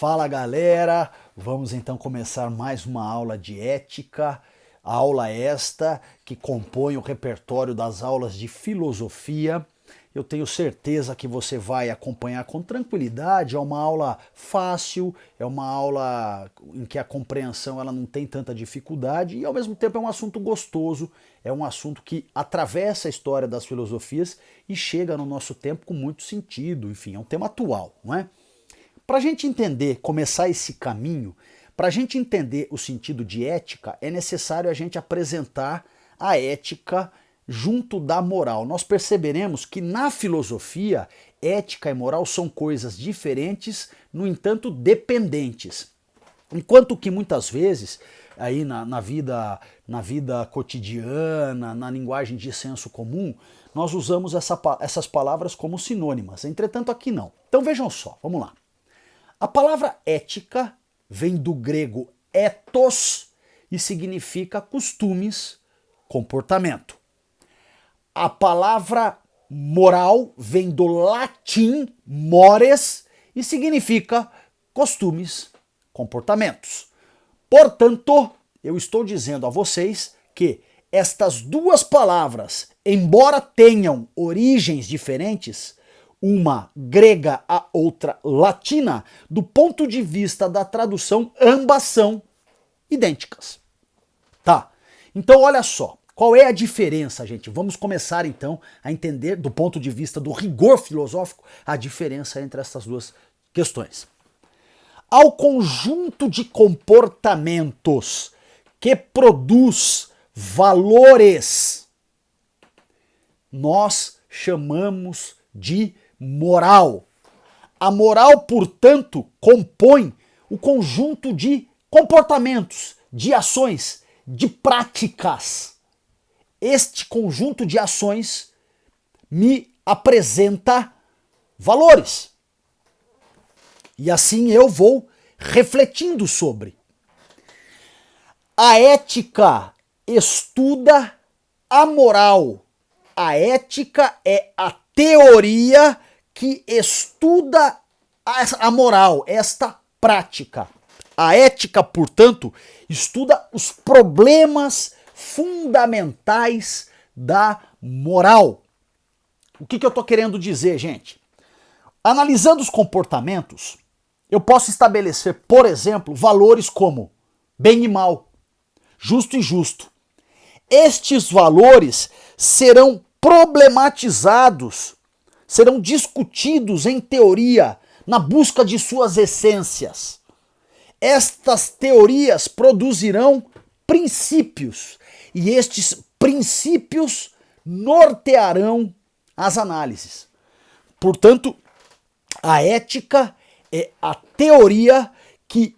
Fala galera, vamos então começar mais uma aula de ética, aula esta que compõe o repertório das aulas de filosofia. Eu tenho certeza que você vai acompanhar com tranquilidade, é uma aula fácil, é uma aula em que a compreensão ela não tem tanta dificuldade e ao mesmo tempo é um assunto gostoso, é um assunto que atravessa a história das filosofias e chega no nosso tempo com muito sentido, enfim, é um tema atual, não é? Para a gente entender, começar esse caminho, para a gente entender o sentido de ética, é necessário a gente apresentar a ética junto da moral. Nós perceberemos que na filosofia, ética e moral são coisas diferentes, no entanto dependentes. Enquanto que muitas vezes, aí na vida cotidiana, na linguagem de senso comum, nós usamos essas palavras como sinônimas. Entretanto, aqui não. Então vejam só, vamos lá. A palavra ética vem do grego ethos e significa costumes, comportamento. A palavra moral vem do latim mores e significa costumes, comportamentos. Portanto, eu estou dizendo a vocês que estas duas palavras, embora tenham origens diferentes, uma grega, a outra latina, do ponto de vista da tradução, ambas são idênticas. Tá? Então olha só, qual é a diferença, gente? Vamos começar então a entender, do ponto de vista do rigor filosófico, a diferença entre essas duas questões. Ao conjunto de comportamentos que produz valores, nós chamamos de moral. A moral, portanto, compõe o conjunto de comportamentos, de ações, de práticas. Este conjunto de ações me apresenta valores. E assim eu vou refletindo sobre. A ética estuda a moral. A ética é a teoria que estuda a moral, esta prática. A ética, portanto, estuda os problemas fundamentais da moral. O que eu estou querendo dizer, gente? Analisando os comportamentos, eu posso estabelecer, por exemplo, valores como bem e mal, justo e injusto. Estes valores serão problematizados, serão discutidos em teoria, na busca de suas essências. Estas teorias produzirão princípios, e estes princípios nortearão as análises. Portanto, a ética é a teoria que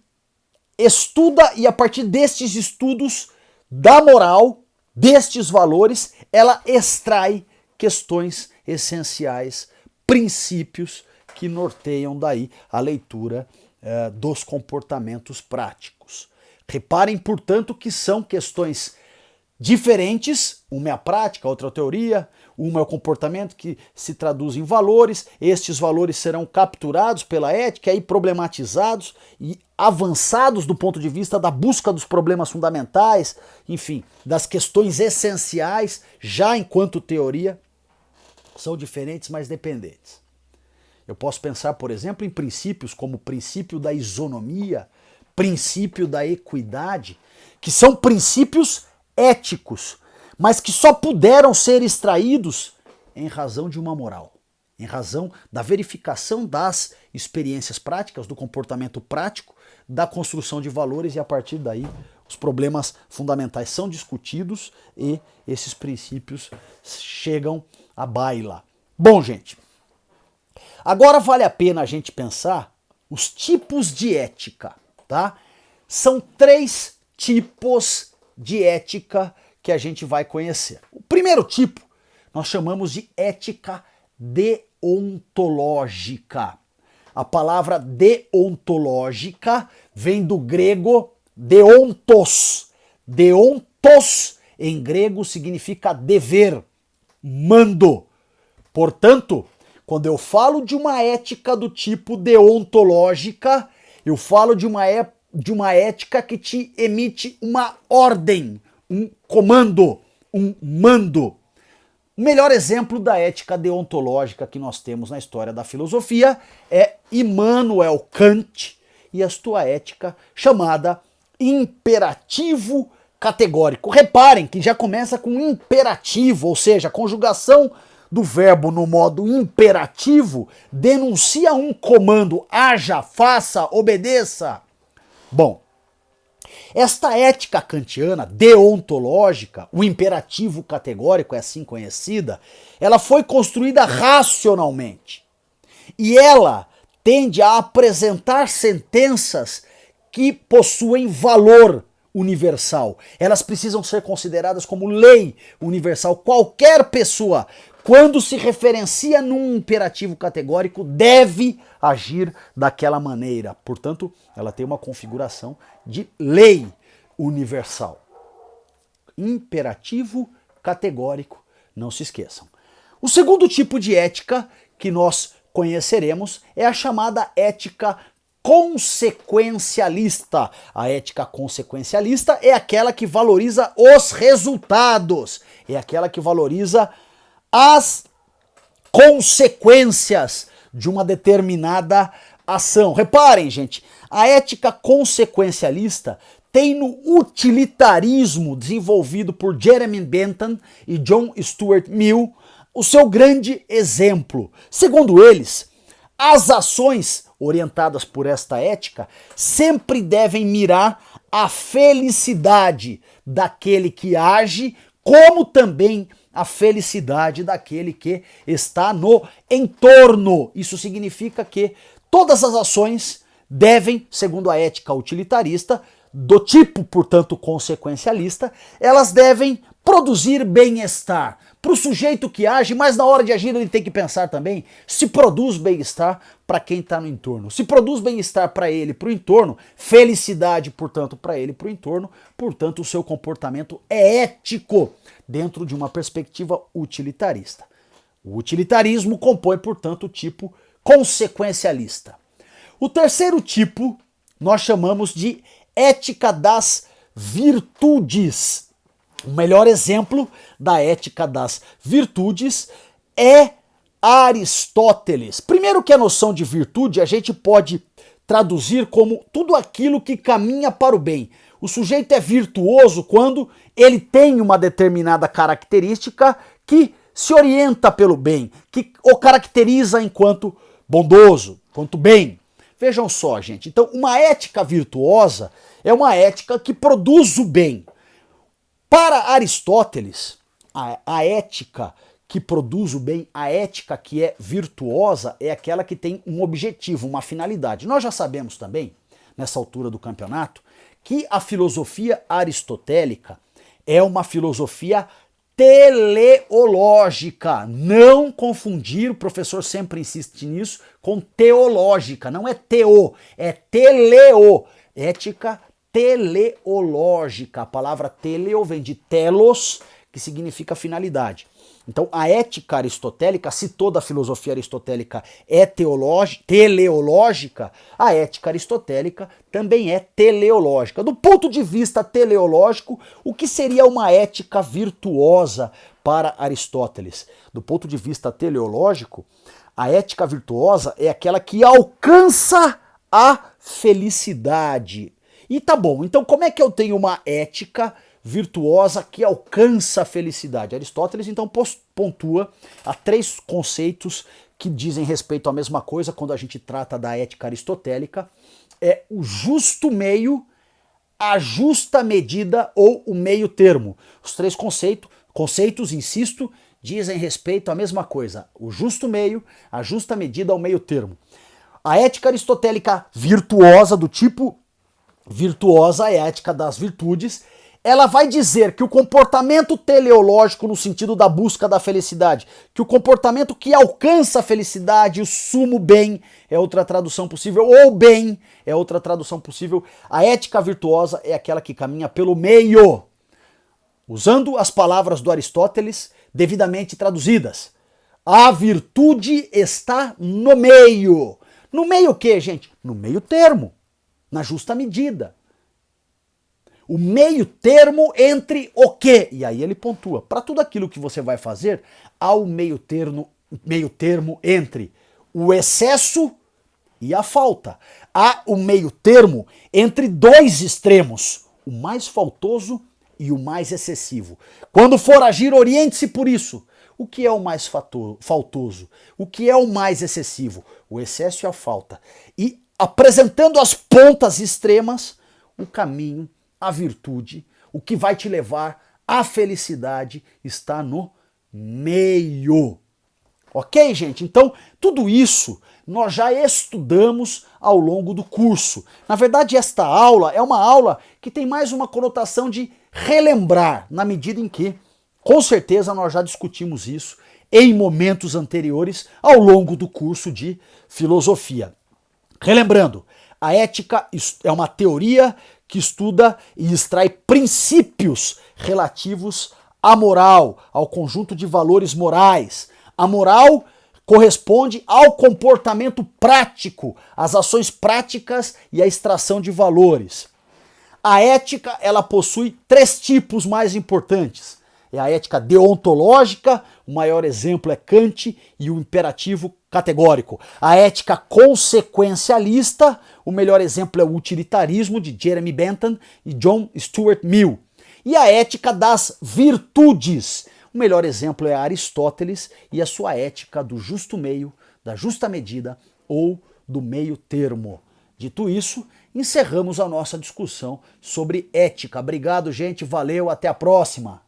estuda e a partir destes estudos da moral, destes valores, ela extrai questões essenciais, princípios que norteiam daí a leitura dos comportamentos práticos. Reparem, portanto, que são questões diferentes, uma é a prática, outra é a teoria, uma é o comportamento que se traduz em valores, estes valores serão capturados pela ética e problematizados e avançados do ponto de vista da busca dos problemas fundamentais, enfim, das questões essenciais, já enquanto teoria, são diferentes, mas dependentes. Eu posso pensar, por exemplo, em princípios como o princípio da isonomia, princípio da equidade, que são princípios éticos, mas que só puderam ser extraídos em razão de uma moral, em razão da verificação das experiências práticas, do comportamento prático, da construção de valores e a partir daí os problemas fundamentais são discutidos e esses princípios chegam à baila. Bom, gente, agora vale a pena a gente pensar os tipos de ética, tá? São 3 tipos de ética que a gente vai conhecer. O primeiro tipo nós chamamos de ética deontológica. A palavra deontológica vem do grego deontos. Deontos em grego significa dever, mando. Portanto, quando eu falo de uma ética do tipo deontológica, Eu falo de uma ética que te emite uma ordem, um comando, um mando. O melhor exemplo da ética deontológica que nós temos na história da filosofia é Immanuel Kant e a sua ética chamada imperativo categórico. Reparem que já começa com imperativo, ou seja, a conjugação do verbo no modo imperativo denuncia um comando: haja, faça, obedeça. Bom, esta ética kantiana deontológica, o imperativo categórico é assim conhecida, ela foi construída racionalmente. E ela tende a apresentar sentenças que possuem valor universal. Elas precisam ser consideradas como lei universal. Qualquer pessoa, quando se referencia num imperativo categórico, deve agir daquela maneira. Portanto, ela tem uma configuração de lei universal. Imperativo categórico, não se esqueçam. O segundo tipo de ética que nós conheceremos é a chamada ética consequencialista. A ética consequencialista é aquela que valoriza os resultados, é aquela que valoriza as consequências de uma determinada ação. Reparem, gente, a ética consequencialista tem no utilitarismo desenvolvido por Jeremy Bentham e John Stuart Mill o seu grande exemplo. Segundo eles, as ações orientadas por esta ética sempre devem mirar a felicidade daquele que age, como também a felicidade daquele que está no entorno. Isso significa que todas as ações devem, segundo a ética utilitarista, do tipo, portanto, consequencialista, elas devem produzir bem-estar para o sujeito que age, mas na hora de agir ele tem que pensar também se produz bem-estar para quem está no entorno. Se produz bem-estar para ele, para o entorno, felicidade, portanto, para ele, para o entorno, portanto, o seu comportamento é ético dentro de uma perspectiva utilitarista. O utilitarismo compõe, portanto, o tipo consequencialista. O terceiro tipo nós chamamos de ética das virtudes. O melhor exemplo da ética das virtudes é Aristóteles. Primeiro que a noção de virtude a gente pode traduzir como tudo aquilo que caminha para o bem. O sujeito é virtuoso quando ele tem uma determinada característica que se orienta pelo bem, que o caracteriza enquanto bondoso, enquanto bem. Vejam só, gente. Então, uma ética virtuosa é uma ética que produz o bem. Para Aristóteles, a ética que produz o bem, a ética que é virtuosa, é aquela que tem um objetivo, uma finalidade. Nós já sabemos também, nessa altura do campeonato, que a filosofia aristotélica é uma filosofia teleológica. Não confundir, o professor sempre insiste nisso, com teológica. Não é teo, é teleo. Ética teleológica. A palavra teleo vem de telos, que significa finalidade. Então, a ética aristotélica, se toda a filosofia aristotélica é teleológica, a ética aristotélica também é teleológica. Do ponto de vista teleológico, o que seria uma ética virtuosa para Aristóteles? Do ponto de vista teleológico, a ética virtuosa é aquela que alcança a felicidade. E tá bom, então como é que eu tenho uma ética virtuosa que alcança a felicidade? Aristóteles então pontua a 3 conceitos que dizem respeito à mesma coisa quando a gente trata da ética aristotélica. É o justo meio, a justa medida ou o meio termo. Os 3 conceitos, insisto, dizem respeito à mesma coisa. O justo meio, a justa medida ou meio termo. A ética aristotélica virtuosa, do tipo virtuosa, é a ética das virtudes. Ela vai dizer que o comportamento teleológico, no sentido da busca da felicidade, que o comportamento que alcança a felicidade, o sumo bem, é outra tradução possível, ou bem é outra tradução possível. A ética virtuosa é aquela que caminha pelo meio, usando as palavras do Aristóteles devidamente traduzidas. A virtude está no meio. No meio o quê, gente? No meio termo. na justa medida. O meio termo entre o quê? E aí ele pontua. Para tudo aquilo que você vai fazer, há o meio termo entre o excesso e a falta. Há o meio termo entre dois extremos, o mais faltoso e o mais excessivo. Quando for agir, oriente-se por isso. O que é o mais faltoso? O que é o mais excessivo? O excesso e a falta. E apresentando as pontas extremas, o caminho, a virtude, o que vai te levar à felicidade está no meio. Ok, gente? Então, tudo isso nós já estudamos ao longo do curso. Na verdade, esta aula é uma aula que tem mais uma conotação de relembrar, na medida em que, com certeza, nós já discutimos isso em momentos anteriores ao longo do curso de filosofia. Relembrando, a ética é uma teoria que estuda e extrai princípios relativos à moral, ao conjunto de valores morais. A moral corresponde ao comportamento prático, às ações práticas e à extração de valores. A ética, ela possui 3 tipos mais importantes. É a ética deontológica, o maior exemplo é Kant, e o imperativo categórico. A ética consequencialista, o melhor exemplo é o utilitarismo, de Jeremy Bentham e John Stuart Mill. E a ética das virtudes, o melhor exemplo é Aristóteles e a sua ética do justo meio, da justa medida ou do meio termo. Dito isso, encerramos a nossa discussão sobre ética. Obrigado, gente, valeu, até a próxima!